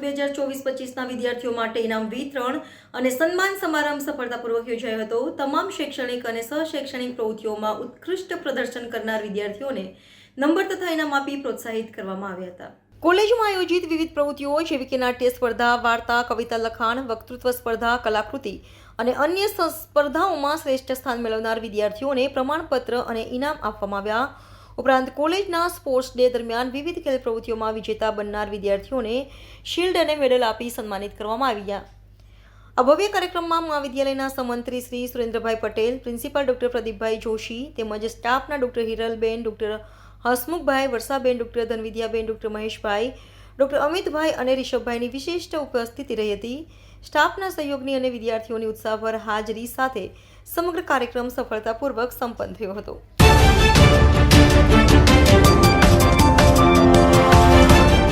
2024-25ના વિદ્યાર્થીઓ માટે ઇનામ વિતરણ અને સન્માન સમારંભ સફળતાપૂર્વક યોજાયો હતો। તમામ શૈક્ષણિક અને સહશૈક્ષણિક પ્રવૃત્તિઓમાં ઉત્કૃષ્ટ પ્રદર્શન કરનાર વિદ્યાર્થીઓને નંબર તથા ઇનામ આપી પ્રોત્સાહિત કરવામાં આવ્યા હતા। કોલેજમાં આયોજિત વિવિધ પ્રવૃત્તિઓ જેવી કે નાટ્ય સ્પર્ધા, વાર્તા, કવિતા લખાણ, વક્તૃત્વ સ્પર્ધા, કલાકૃતિ અને અન્ય સ્પર્ધાઓમાં શ્રેષ્ઠ સ્થાન મેળવનાર વિદ્યાર્થીઓને પ્રમાણપત્ર અને ઇનામ આપવામાં આવ્યા। ઉપરાંત કોલેજના સ્પોર્ટ્સ ડે દરમિયાન વિવિધ ખેલ પ્રવૃત્તિઓમાં વિજેતા બનનાર વિદ્યાર્થીઓને શિલ્ડ અને મેડલ આપી સન્માનિત કરવામાં આવ્યા। આ ભવ્ય કાર્યક્રમમાં મહાવિદ્યાલયના સમંત્રી શ્રી સુરેન્દ્રભાઈ પટેલ, પ્રિન્સિપાલ ડોક્ટર પ્રદીપભાઈ જોશી તેમજ સ્ટાફના ડોક્ટર હિરલબેન, ડોક્ટર હસમુખભાઈ, વર્ષાબેન, ડોક્ટર ધનવિદ્યાબેન, ડોક્ટર મહેશભાઈ, ડોક્ટર અમિતભાઈ અને રિષભભાઈની વિશિષ્ટ ઉપસ્થિતિ રહી હતી। સ્ટાફના સહયોગની અને વિદ્યાર્થીઓની ઉત્સાહભર હાજરી સાથે સમગ્ર કાર્યક્રમ સફળતાપૂર્વક સંપન્ન થયો હતો।